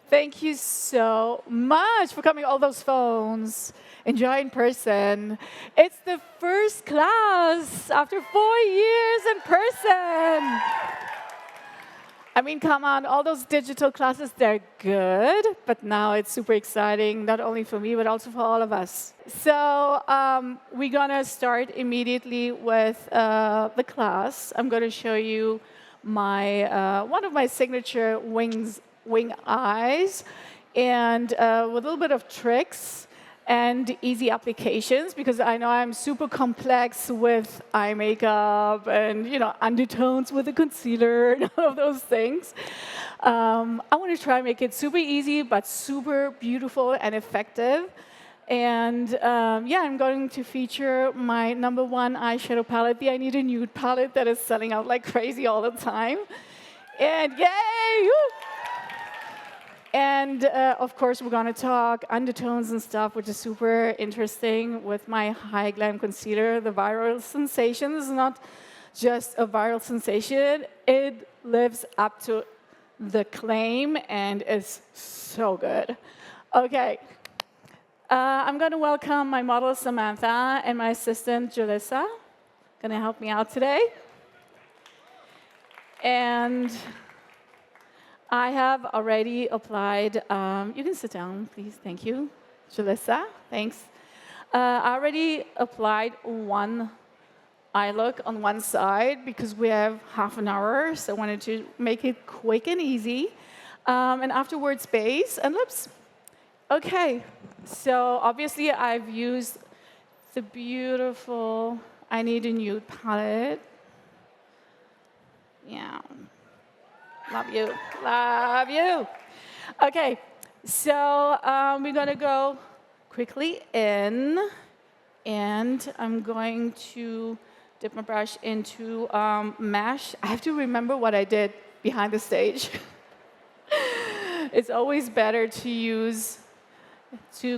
Thank you so much for coming, all those phones. Enjoy in person. It's the first class after 4 years in person. I mean, come on, all those digital classes, they're good, but now it's super exciting, not only for me, but also for all of us. So we're going to start immediately with the class. I'm going to show you one of my signature wing eyes, and with a little bit of tricks and easy applications, because I know I'm super complex with eye makeup and undertones with the concealer and all of those things. I want to try and make it super easy, but super beautiful and effective. And yeah, I'm going to feature my #1 eyeshadow palette, the I Need a Nude palette that is selling out like crazy all the time. And yay! Woo! And of course, we're going to talk undertones and stuff, which is super interesting with my Hy-Glam concealer. The viral sensation is not just a viral sensation. It lives up to the claim and is so good. OK. I'm going to welcome my model, Samantha, and my assistant, Julissa. Going to help me out today. And I have already applied. You can sit down, please. Thank you. Julissa, thanks. I already applied one eye look on one side because we have half an hour, so I wanted to make it quick and easy. And afterwards, base and lips. OK, so obviously, I've used the beautiful I Need a Nude palette. Yeah. Love you. Love you. OK, so we're going to go quickly in. And I'm going to dip my brush into mesh. I have to remember what I did behind the stage. It's always better to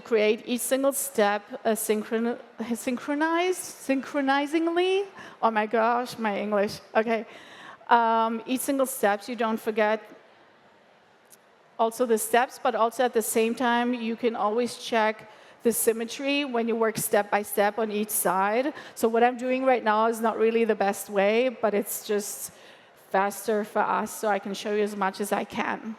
create each single step synchronizingly. Oh my gosh, my English. OK. Each single steps, you don't forget also the steps, but also at the same time, you can always check the symmetry when you work step by step on each side. So what I'm doing right now is not really the best way, but it's just faster for us, so I can show you as much as I can.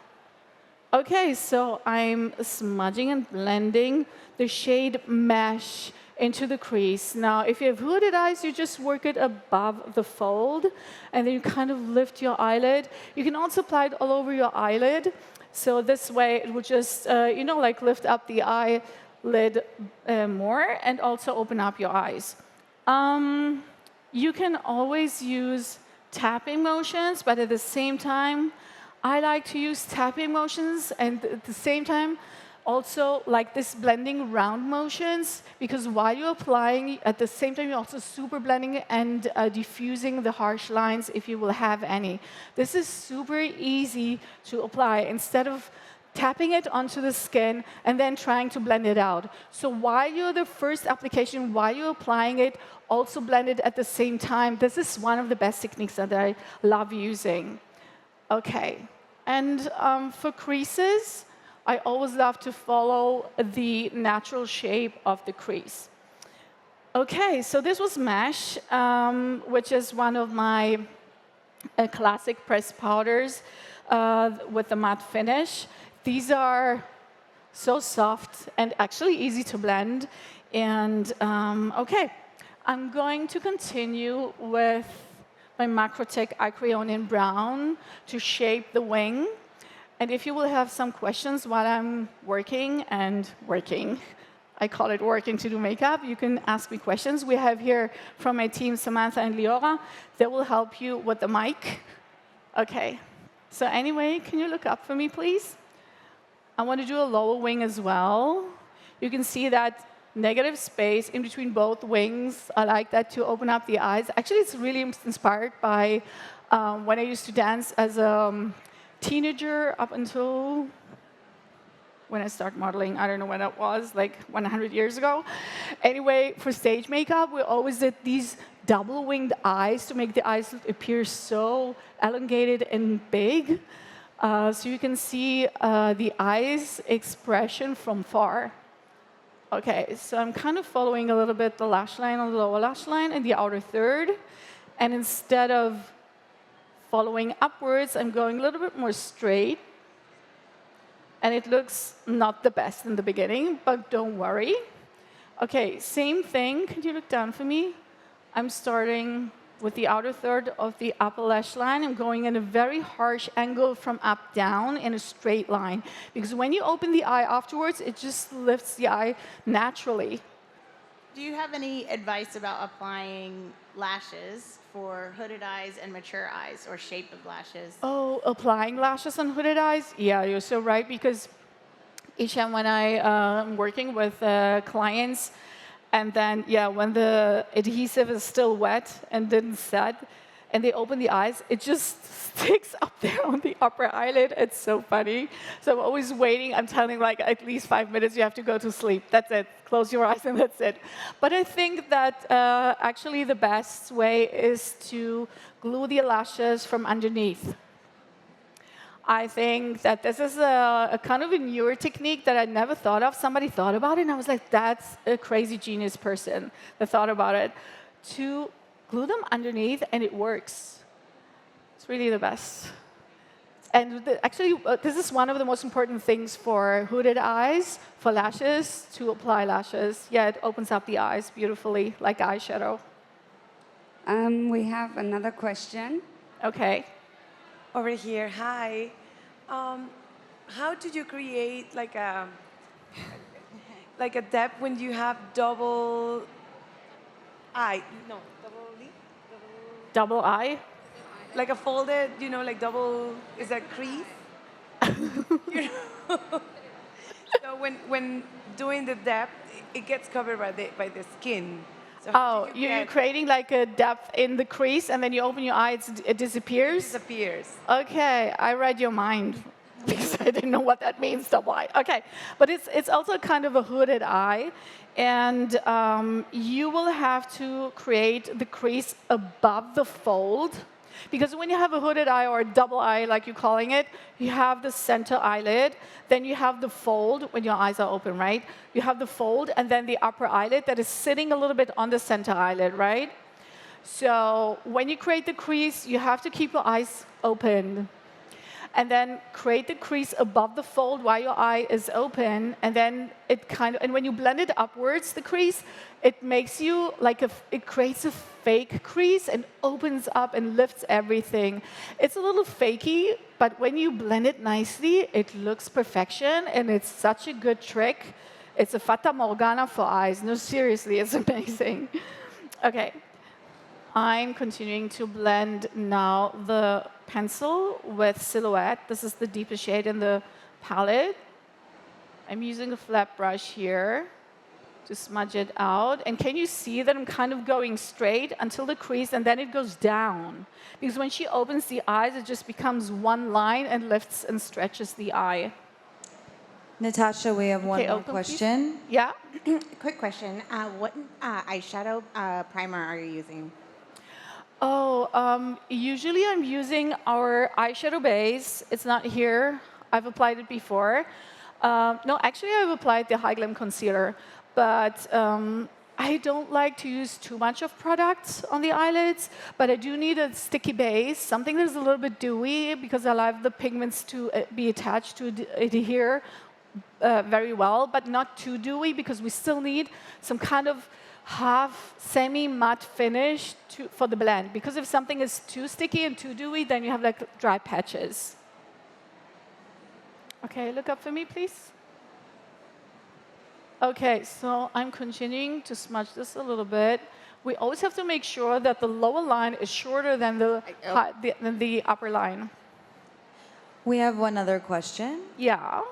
OK, so I'm smudging and blending the shade Mesh into the crease. Now, if you have hooded eyes, you just work it above the fold, and then you kind of lift your eyelid. You can also apply it all over your eyelid. So this way, it will just, like lift up the eyelid more and also open up your eyes. You can always use tapping motions, but at the same time, I like to use tapping motions, and at the same time, also like this blending round motions, because while you're applying, at the same time, you're also super blending and diffusing the harsh lines if you will have any. This is super easy to apply instead of tapping it onto the skin and then trying to blend it out. So while you're the first application, while you're applying it, also blend it at the same time. This is one of the best techniques that I love using. OK. And for creases, I always love to follow the natural shape of the crease. OK, so this was Mesh, which is one of my classic pressed powders with the matte finish. These are so soft and actually easy to blend. And OK, I'm going to continue with my Macrotech Eye Crayon in brown to shape the wing. And if you will have some questions while I'm working, I call it working to do makeup, you can ask me questions. We have here from my team, Samantha and Leora. They will help you with the mic. OK. So anyway, can you look up for me, please? I want to do a lower wing as well. You can see that negative space in between both wings. I like that to open up the eyes. Actually, it's really inspired by when I used to dance as a teenager up until when I started modeling. I don't know when it was, like 100 years ago. Anyway, for stage makeup, we always did these double-winged eyes to make the eyes appear so elongated and big. So you can see the eyes expression from far. Okay, so I'm kind of following a little bit the lash line on the lower lash line and the outer third. And instead of following upwards, I'm going a little bit more straight. And it looks not the best in the beginning, but don't worry. Okay, same thing. Could you look down for me? I'm starting with the outer third of the upper lash line. I'm going in a very harsh angle from up down in a straight line. Because when you open the eye afterwards, it just lifts the eye naturally. Do you have any advice about applying lashes for hooded eyes and mature eyes, or shape of lashes? Oh, applying lashes on hooded eyes? Yeah, you're so right, because each time when I'm working with clients, and then, yeah, when the adhesive is still wet and didn't set, and they open the eyes, it just sticks up there on the upper eyelid. It's so funny. So I'm always waiting. I'm telling like at least 5 minutes, you have to go to sleep. That's it. Close your eyes and that's it. But I think that actually the best way is to glue the lashes from underneath. I think that this is a kind of a newer technique that I never thought of. Somebody thought about it, and I was like, that's a crazy genius person that thought about it. To glue them underneath, and it works. It's really the best. And actually, this is one of the most important things for hooded eyes, for lashes, to apply lashes. Yeah, it opens up the eyes beautifully, like eyeshadow. We have another question. Okay. Over here, hi. How did you create like a depth when you have double eye? No, double lip? Double eye? Like a folded, you know, like double, is that crease? You know? So when doing the depth, it gets covered by the skin. So Oh, you're creating like a depth in the crease, and then you open your eye, it disappears? It disappears. Okay, I read your mind because I didn't know what that means, double eye. Okay, but it's also kind of a hooded eye, and you will have to create the crease above the fold. Because when you have a hooded eye or a double eye, like you're calling it, you have the center eyelid, then you have the fold when your eyes are open, right? You have the fold, and then the upper eyelid that is sitting a little bit on the center eyelid, right? So when you create the crease, you have to keep your eyes open. And then create the crease above the fold while your eye is open, and then and when you blend it upwards, the crease, it makes you like it creates a fake crease and opens up and lifts everything. It's a little fakey, but when you blend it nicely, it looks perfection, and it's such a good trick. It's a fata morgana for eyes. No, seriously, it's amazing. Okay. I'm continuing to blend now the pencil with Silhouette. This is the deepest shade in the palette. I'm using a flat brush here to smudge it out. And can you see that I'm kind of going straight until the crease, and then it goes down? Because when she opens the eyes, it just becomes one line and lifts and stretches the eye. Natasha, we have one more question. Please. Yeah? Quick question. What eyeshadow primer are you using? Oh, usually I'm using our eyeshadow base. It's not here. I've applied it before. No, actually, I've applied the Hy-Glam concealer. But I don't like to use too much of products on the eyelids. But I do need a sticky base, something that's a little bit dewy, because I like the pigments to be attached to adhere very well, but not too dewy, because we still need some kind of half semi-matte finish for the blend. Because if something is too sticky and too dewy, then you have like dry patches. Okay, look up for me, please. Okay, so I'm continuing to smudge this a little bit. We always have to make sure that the lower line is shorter than the upper line. We have one other question. Yeah.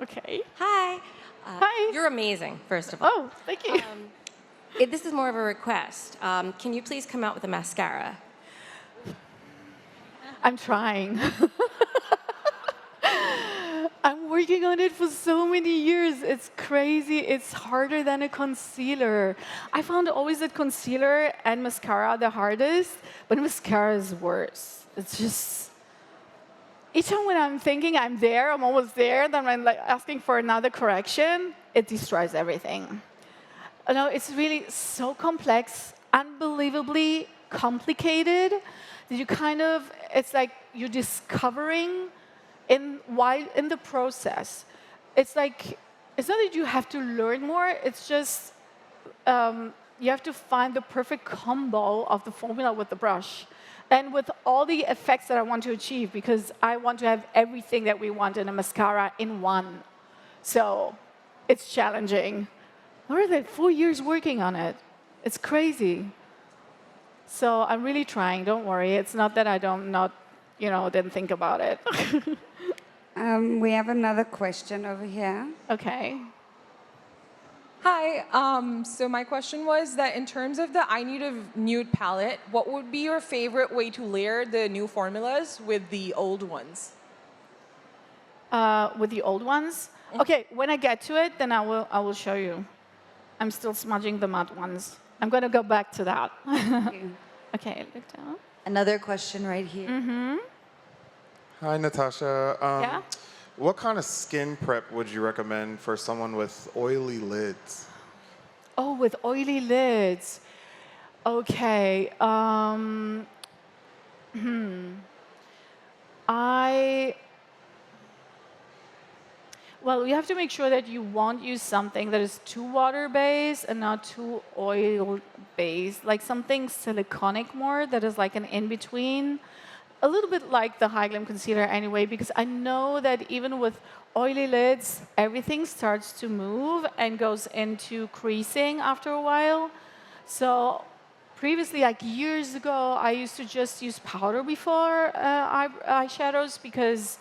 Okay. Hi. Hi. You're amazing, first of all. Oh, thank you. This is more of a request. Can you please come out with a mascara? I'm trying. I'm working on it for so many years. It's crazy. It's harder than a concealer. I found always that concealer and mascara are the hardest, but mascara is worse. It's just, each time when I'm thinking I'm there, I'm almost there, then I'm like asking for another correction, it destroys everything. You know, it's really so complex, unbelievably complicated, that you kind of, it's like you're discovering while in the process. It's like, it's not that you have to learn more, it's just you have to find the perfect combo of the formula with the brush and with all the effects that I want to achieve, because I want to have everything that we want in a mascara in one. So it's challenging. What are they, 4 years working on it? It's crazy. So I'm really trying, don't worry. It's not that I didn't think about it. We have another question over here. Okay. Hi, so my question was that in terms of the Nude palette, what would be your favorite way to layer the new formulas with the old ones? With the old ones? Okay, when I get to it, then I will show you. I'm still smudging the matte ones. I'm going to go back to that. Okay, look down. Another question right here. Hi, Natasha. Yeah? What kind of skin prep would you recommend for someone with oily lids? Oh, with oily lids. Okay. Well, you have to make sure that you won't use something that is too water-based and not too oil-based, like something siliconic more that is like an in-between. A little bit like the Hy-Glam concealer anyway, because I know that even with oily lids, everything starts to move and goes into creasing after a while. So previously, like years ago, I used to just use powder before eyeshadows because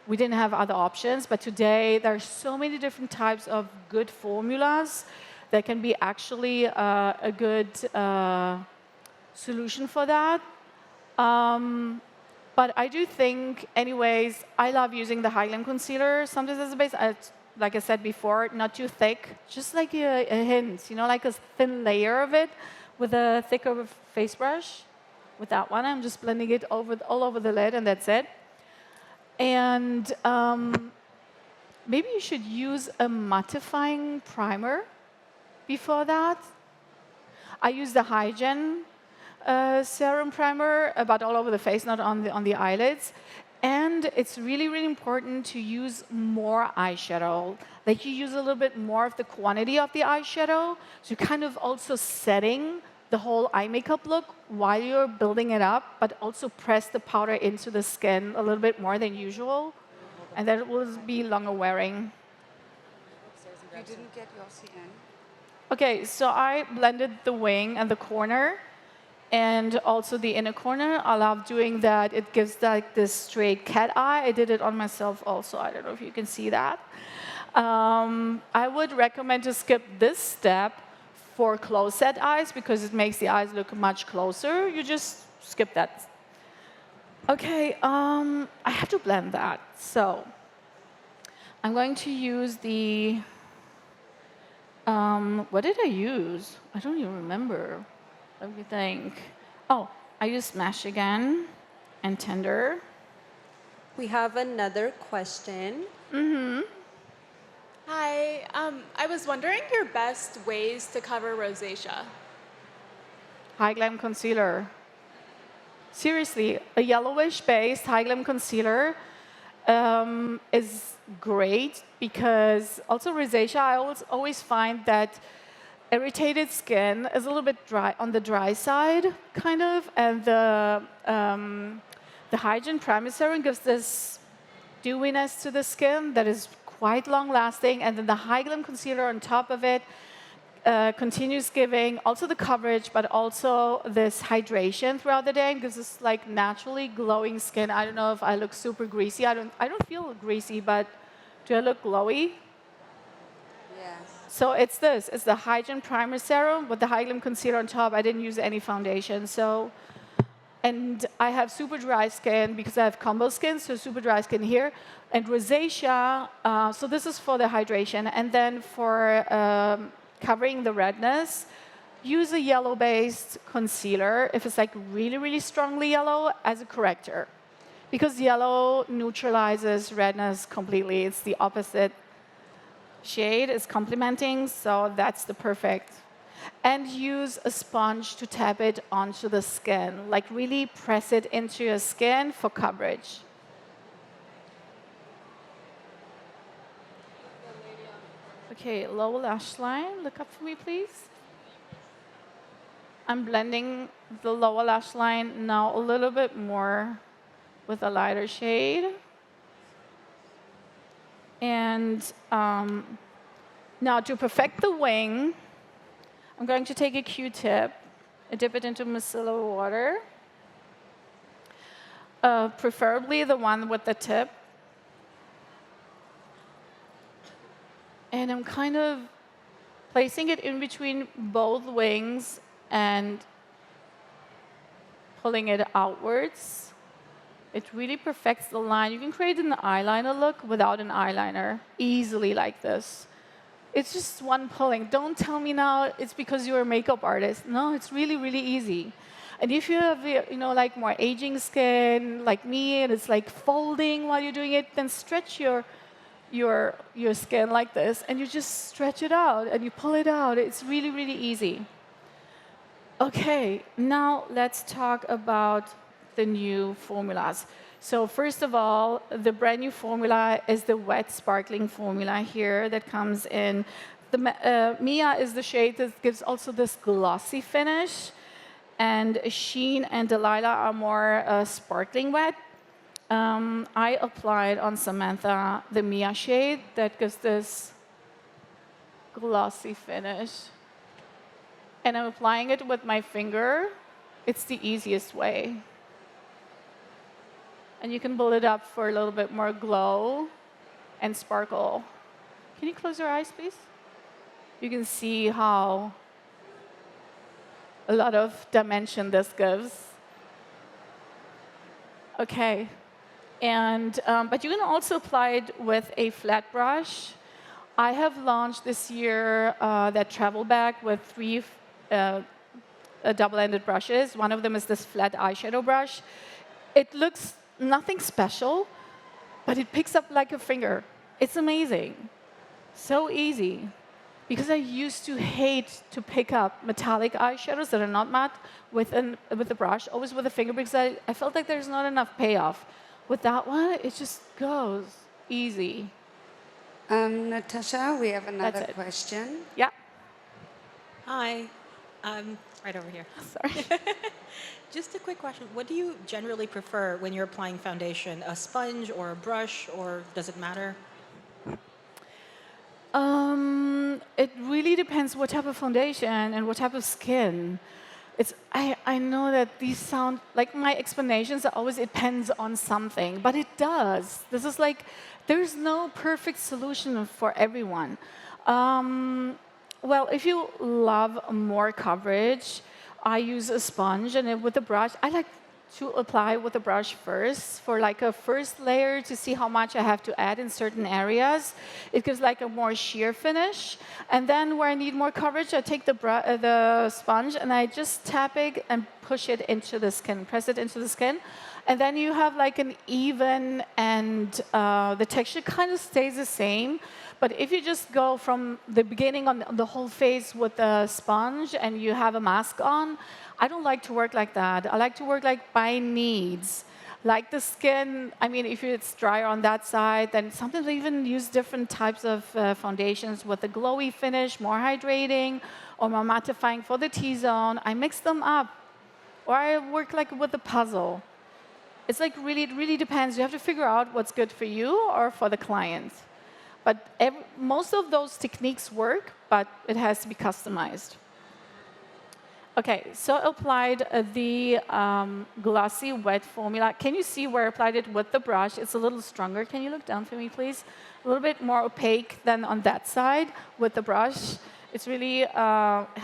we didn't have other options. But today, there are so many different types of good formulas that can be actually a good solution for that. But I do think, anyways, I love using the Hy-Glam concealer sometimes as a base. Like I said before, not too thick, just like a hint, like a thin layer of it with a thicker face brush. With that one, I'm just blending it all over the lid, and that's it. And maybe you should use a mattifying primer before that. I use the Hy-Glam serum primer, but all over the face, not on the eyelids. And it's really, really important to use more eyeshadow. Like you use a little bit more of the quantity of the eyeshadow. So you're kind of also setting the whole eye makeup look while you're building it up, but also press the powder into the skin a little bit more than usual. And then it will be longer wearing. You didn't get your CN. Okay, so I blended the wing and the corner, and also the inner corner. I love doing that. It gives like this straight cat eye. I did it on myself also. I don't know if you can see that. I would recommend to skip this step for close set eyes because it makes the eyes look much closer. You just skip that. Okay, I have to blend that. So I'm going to use the, what did I use? I don't even remember. Let me think. Oh, I used Smash again and Tender. We have another question. Hi, I was wondering your best ways to cover rosacea. Hy-Glam concealer. Seriously, a yellowish-based Hy-Glam concealer is great because also rosacea, I always find that irritated skin is a little bit dry on the dry side, kind of, and the Hy-Glam Primer Serum gives this dewiness to the skin that is quite long-lasting, and then the Hy-Glam concealer on top of it continues giving also the coverage, but also this hydration throughout the day, and gives us like naturally glowing skin. I don't know if I look super greasy. I don't feel greasy, but do I look glowy? Yes. So it's this. It's the Hy-Glam Primer Serum with the Hy-Glam concealer on top. I didn't use any foundation. And I have super dry skin because I have combo skin, so super dry skin here. And rosacea, so this is for the hydration. And then for covering the redness, use a yellow-based concealer if it's like really, really strongly yellow as a corrector. because yellow neutralizes redness completely. It's the opposite shade. It's complementing, so that's the perfect. And use a sponge to tap it onto the skin. Like really press it into your skin for coverage. Okay, lower lash line. Look up for me, please. I'm blending the lower lash line now a little bit more with a lighter shade. And now to perfect the wing, I'm going to take a Q-tip and dip it into micellar water, preferably the one with the tip. And I'm kind of placing it in between both wings and pulling it outwards. It really perfects the line. You can create an eyeliner look without an eyeliner, easily like this. It's just one pulling. Don't tell me now it's because you're a makeup artist. No, it's really, really easy. And if you have, like more aging skin, like me, and it's like folding while you're doing it, then stretch your skin like this, and you just stretch it out, and you pull it out. It's really, really easy. Okay, now let's talk about the new formulas. So first of all, the brand new formula is the wet sparkling formula here that comes in. The Mia is the shade that gives also this glossy finish, and Sheen and Delilah are more sparkling wet. I applied on Samantha the Mia shade that gives this glossy finish. And I'm applying it with my finger. It's the easiest way. And you can build it up for a little bit more glow and sparkle. Can you close your eyes, please? You can see how a lot of dimension this gives. Okay. And, but you can also apply it with a flat brush. I have launched this year that travel bag with 3 double-ended brushes. One of them is this flat eyeshadow brush. It looks nothing special, but it picks up like a finger. It's amazing. So easy. Because I used to hate to pick up metallic eyeshadows that are not matte with a brush, always with a finger, because I felt like there's not enough payoff. With that one, it just goes easy. Natasha, we have another question. Yeah. Hi. Right over here. Sorry. Just a quick question. What do you generally prefer when you're applying foundation? A sponge or a brush, or does it matter? It really depends what type of foundation and what type of skin. I know that these sound like my explanations are always it depends on something, but it does. This is like there's no perfect solution for everyone. Well, if you love more coverage, I use a sponge, and then with a brush, I like to apply with a brush first for like a first layer to see how much I have to add in certain areas. It gives like a more sheer finish. And then where I need more coverage, I take the sponge and I just tap it and push it into the skin, press it into the skin. And then you have like an even, and the texture kind of stays the same. But if you just go from the beginning on the whole face with the sponge and you have a mask on, I don't like to work like that. I like to work like by needs. Like the skin, I mean, if it's drier on that side, then sometimes I even use different types of foundations with a glowy finish, more hydrating, or more mattifying for the T-zone. I mix them up. Or I work like with a puzzle. It's like really, it really depends. You have to figure out what's good for you or for the client. But most of those techniques work, but it has to be customized. Okay, so I applied the glossy wet formula. Can you see where I applied it with the brush? It's a little stronger. Can you look down for me, please? A little bit more opaque than on that side with the brush. It's really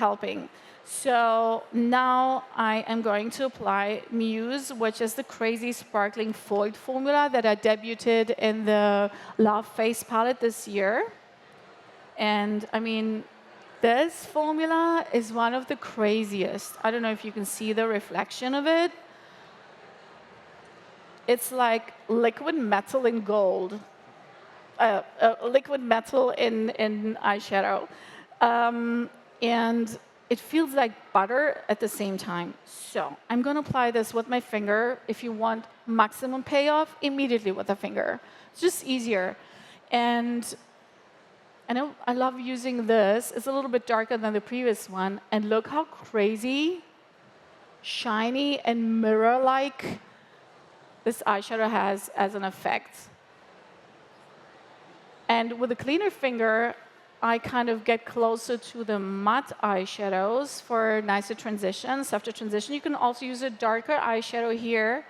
helping. So now I am going to apply Muse, which is the crazy sparkling foiled formula that I debuted in the Love Face palette this year. And I mean, this formula is one of the craziest. I don't know if you can see the reflection of it. it's like liquid metal in gold. Liquid metal in eyeshadow. And it feels like butter at the same time. So I'm going to apply this with my finger. If you want maximum payoff, immediately with the finger. It's just easier. And I love using this. It's a little bit darker than the previous one. And look how crazy, shiny, and mirror-like this eyeshadow has as an effect. And with a cleaner finger, I kind of get closer to the matte eyeshadows for nicer transitions. After transition, you can also use a darker eyeshadow here,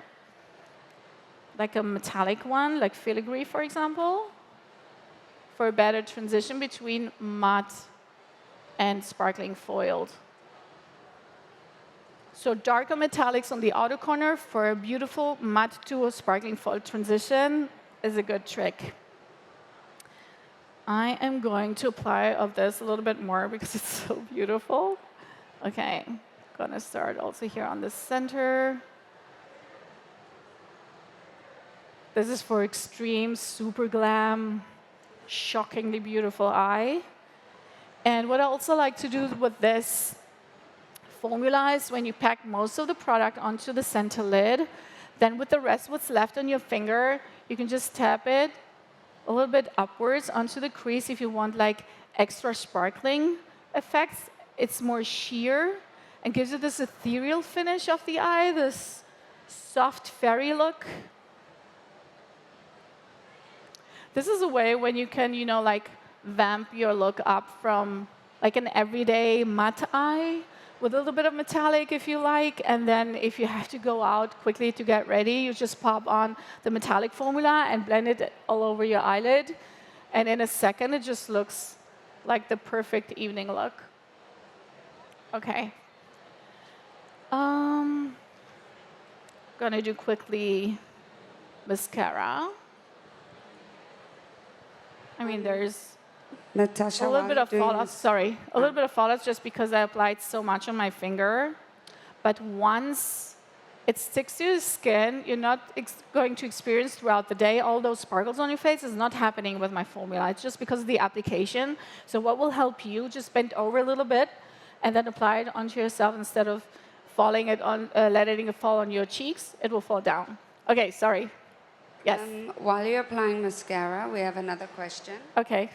like a metallic one, like filigree, for example, for a better transition between matte and sparkling foiled. So darker metallics on the outer corner for a beautiful matte to a sparkling foiled transition is a good trick. I am going to apply of this a little bit more because it's so beautiful. Okay, going to start also here on the center. This is for extreme, super glam, shockingly beautiful eye. And what I also like to do with this formula is when you pack most of the product onto the center lid, then with the rest what's left on your finger, you can just tap it a little bit upwards onto the crease if you want like extra sparkling effects. It's more sheer and gives you this ethereal finish of the eye, this soft fairy look. This is a way when you can, you know, like vamp your look up from like an everyday matte eye with a little bit of metallic if you like, and then if you have to go out quickly to get ready, you just pop on the metallic formula and blend it all over your eyelid, and in a second it just looks like the perfect evening look. Okay. Gonna do quickly mascara. I mean, there's Natasha, a little bit of fallout, sorry. A little bit of fallout just because I applied so much on my finger. But once it sticks to your skin, you're not going to experience throughout the day all those sparkles on your face. It's not happening with my formula. It's just because of the application. So what will help you, just bend over a little bit and then apply it onto yourself instead of falling it on, letting it fall on your cheeks. It will fall down. OK, sorry. Yes? While you're applying mascara, we have another question. OK.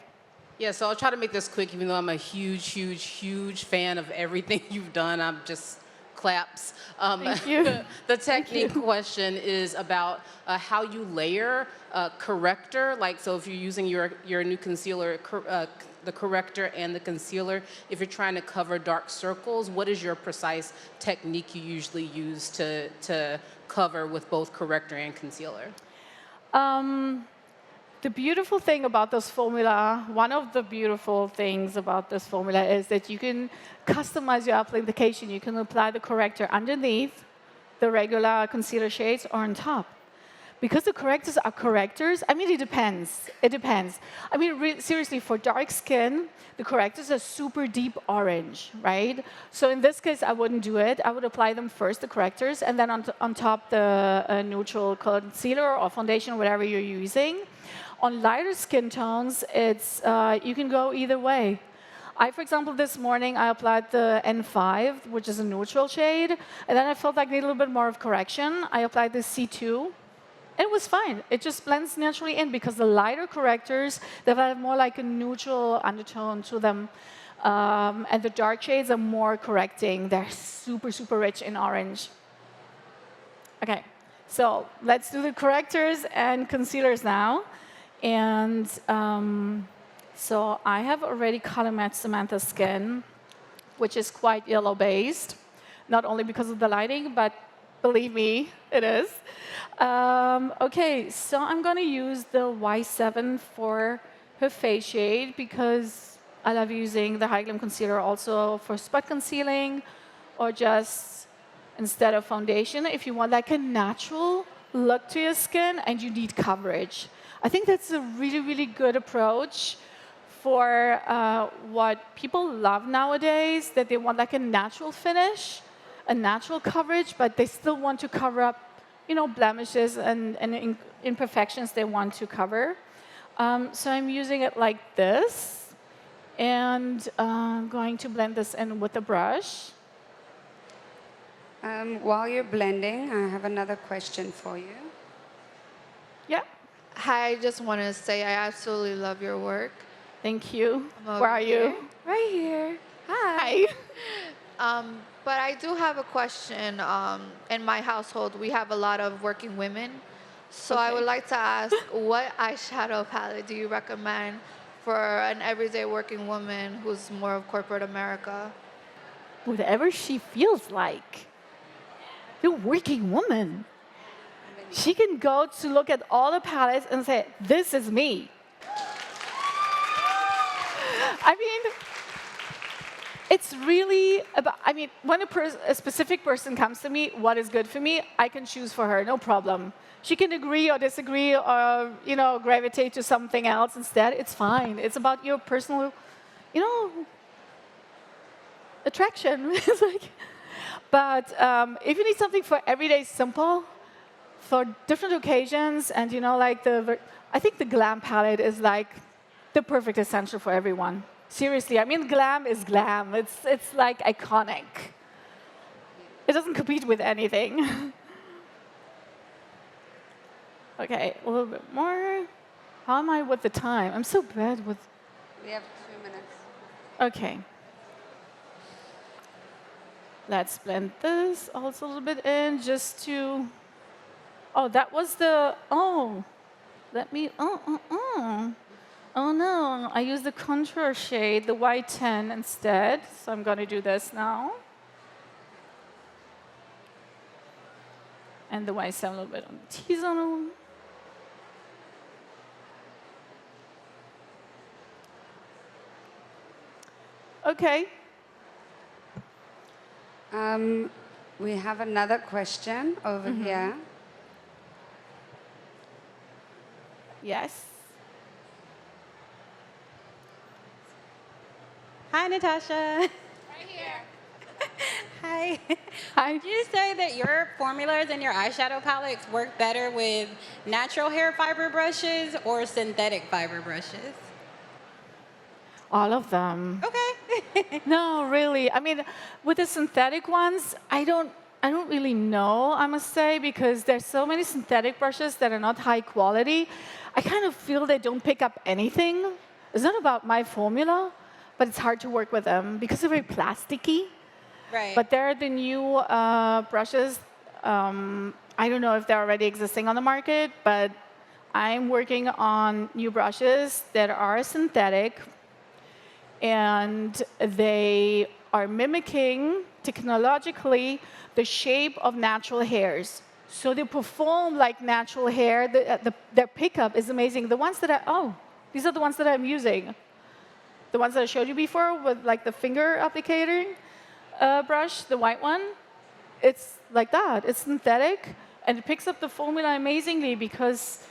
Yeah, so I'll try to make this quick, even though I'm a huge, huge, huge fan of everything you've done. I'm just claps. Thank you. The technique question is about how you layer corrector. Like, so if you're using your new concealer, the corrector and the concealer, if you're trying to cover dark circles, what is your precise technique you usually use to cover with both corrector and concealer? The beautiful thing about this formula, one of the beautiful things about this formula is that you can customize your application. You can apply the corrector underneath the regular concealer shades or on top. Because the correctors are correctors, I mean, it depends. It depends. I mean, seriously, for dark skin, the correctors are super deep orange, right? So in this case, I wouldn't do it. I would apply them first, the correctors, and then on top the neutral concealer or foundation, whatever you're using. On lighter skin tones, it's you can go either way. For example, this morning, I applied the N5, which is a neutral shade, and then I felt like I need a little bit more of correction. I applied the C2. And it was fine. It just blends naturally in because the lighter correctors, they have more like a neutral undertone to them. And the dark shades are more correcting. They're super, super rich in orange. OK, so let's do the correctors and concealers now. And so I have already color matched Samantha's skin, which is quite yellow-based, not only because of the lighting, but believe me, it is. OK, so I'm going to use the Y7 for her face shade because I love using the Hy-Glam concealer also for spot concealing or just instead of foundation if you want like a natural look to your skin and you need coverage. I think that's a really, really good approach for what people love nowadays, that they want like a natural finish, a natural coverage, but they still want to cover up blemishes and imperfections they want to cover. So I'm using it like this, and I'm going to blend this in with a brush. While you're blending, I have another question for you. Yeah. Hi, I just want to say I absolutely love your work. Thank you. I'm Where are you? here. Right here. Hi. But I do have a question. In my household, we have a lot of working women. So I would like to ask, what eyeshadow palette do you recommend for an everyday working woman who's more of corporate America? Whatever she feels like. The working woman. She can go to look at all the palettes and say, this is me. I mean, it's really about, when a specific person comes to me, what is good for me, I can choose for her, no problem. She can agree or disagree or, gravitate to something else instead. It's fine. It's about your personal, attraction. It's like, but if you need something for everyday simple, for different occasions, and I think the Glam palette is like the perfect essential for everyone. Seriously, Glam is glam. It's like iconic. It doesn't compete with anything. Okay, a little bit more. How am I with the time? I'm so bad with. We have 2 minutes. Okay. Let's blend this also a little bit in just to. Oh, that was the. Oh, let me. Oh no, I used the contour shade, the white 10 instead. So I'm going to do this now. And the white 7 a little bit on the T-zone. Okay. We have another question over here. Yes. Hi, Natasha. Right here. Hi. Hi. Did you say that your formulas and your eyeshadow palettes work better with natural hair fiber brushes or synthetic fiber brushes? All of them. Okay. No, really. With the synthetic ones, I don't really know, I must say, because there's so many synthetic brushes that are not high quality. I kind of feel they don't pick up anything. It's not about my formula, but it's hard to work with them because they're very plasticky. Right. But they're the new brushes. I don't know if they're already existing on the market, but I'm working on new brushes that are synthetic, and they are mimicking technologically the shape of natural hairs. So they perform like natural hair. Their pickup is amazing. The ones that these are the ones that I'm using. The ones that I showed you before with like the finger applicator brush, the white one. It's like that. It's synthetic, and it picks up the formula amazingly because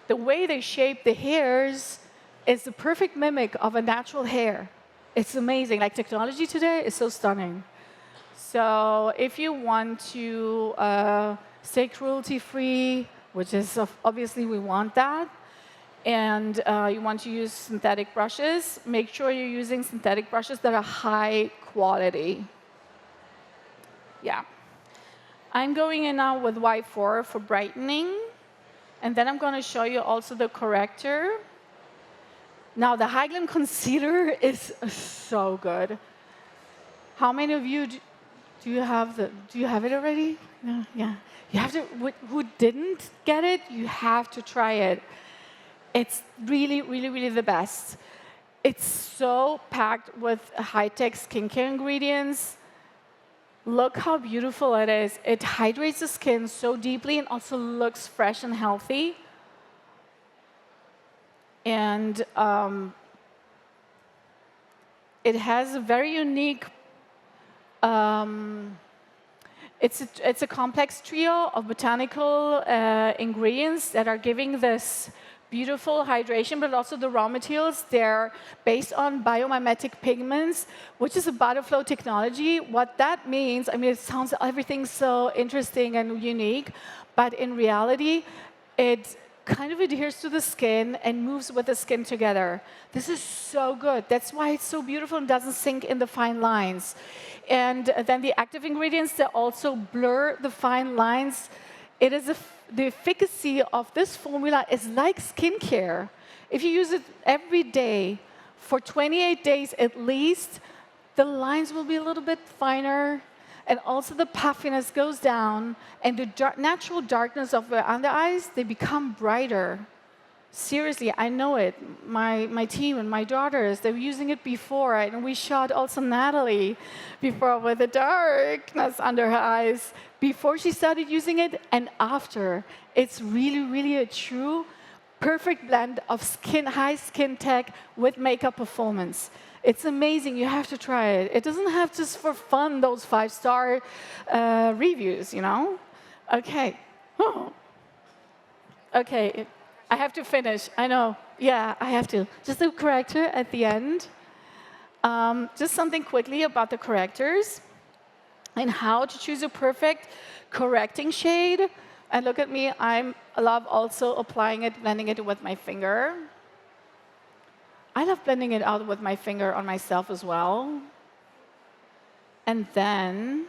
the way they shape the hairs is the perfect mimic of a natural hair. It's amazing. Like, technology today is so stunning. So if you want to stay cruelty-free, which is obviously we want that, and you want to use synthetic brushes, make sure you're using synthetic brushes that are high quality. Yeah. I'm going in now with Y4 for brightening, and then I'm going to show you also the corrector. Now, the Hy-Glam concealer is so good. How many of you do you have it already? No? Yeah. You have to. Who didn't get it? You have to try it. It's really, really, really the best. It's so packed with high-tech skincare ingredients. Look how beautiful it is. It hydrates the skin so deeply and also looks fresh and healthy. And it has a very unique, it's a complex trio of botanical ingredients that are giving this beautiful hydration, but also the raw materials. They're based on biomimetic pigments, which is a butterflow technology. What that means, I mean, it sounds everything so interesting and unique, but in reality, it kind of adheres to the skin and moves with the skin together. This is so good. That's why it's so beautiful and doesn't sink in the fine lines. And then the active ingredients, they also blur the fine lines. It is the efficacy of this formula is like skincare. If you use it every day for 28 days at least, the lines will be a little bit finer, and also the puffiness goes down, and the natural darkness of the under eyes, they become brighter. Seriously, I know it. My team and my daughters, they were using it before, and we shot also Natalie before with the darkness under her eyes, before she started using it and after. It's really, really a true, perfect blend of high skin tech with makeup performance. It's amazing. You have to try it. It doesn't have just for fun those 5-star reviews, you know? Okay. Oh. Okay. I have to finish. I know. Yeah, I have to. Just a corrector at the end. Just something quickly about the correctors and how to choose a perfect correcting shade. And look at me. I love also applying it, blending it with my finger. I love blending it out with my finger on myself as well. And then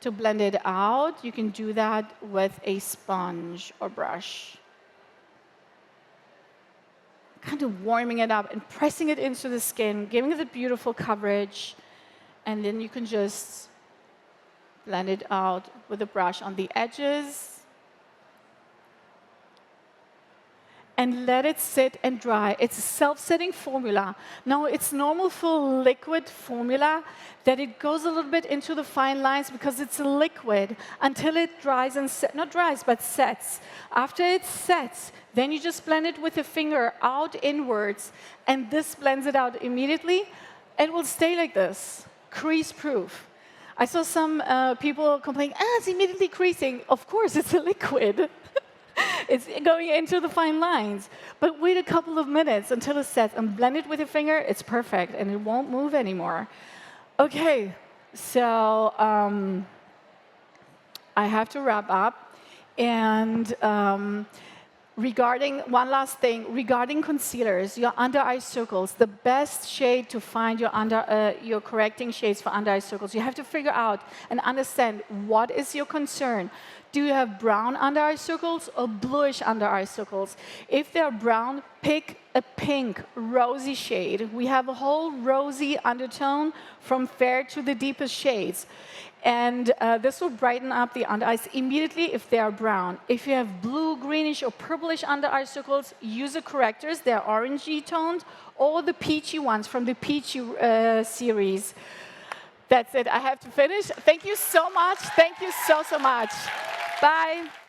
to blend it out, you can do that with a sponge or brush. Kind of warming it up and pressing it into the skin, giving it a beautiful coverage. And then you can just blend it out with a brush on the edges. And let it sit and dry. It's a self-setting formula. Now, it's normal for liquid formula that it goes a little bit into the fine lines because it's a liquid until it dries and not dries, but sets. After it sets, then you just blend it with your finger out inwards, and this blends it out immediately. It will stay like this, crease-proof. I saw some people complaining, it's immediately creasing. Of course, it's a liquid. It's going into the fine lines. But wait a couple of minutes until it sets and blend it with your finger. It's perfect, and it won't move anymore. OK, so I have to wrap up. And regarding one last thing, regarding concealers, your under-eye circles, the best shade to find your correcting shades for under-eye circles, you have to figure out and understand what is your concern. Do you have brown under-eye circles or bluish under-eye circles? If they're brown, pick a pink, rosy shade. We have a whole rosy undertone from fair to the deepest shades. And this will brighten up the under-eyes immediately if they are brown. If you have blue, greenish, or purplish under-eye circles, use the correctors. They're orangey toned, or the peachy ones from the Peachy series. That's it. I have to finish. Thank you so much. Thank you so, so much. Bye.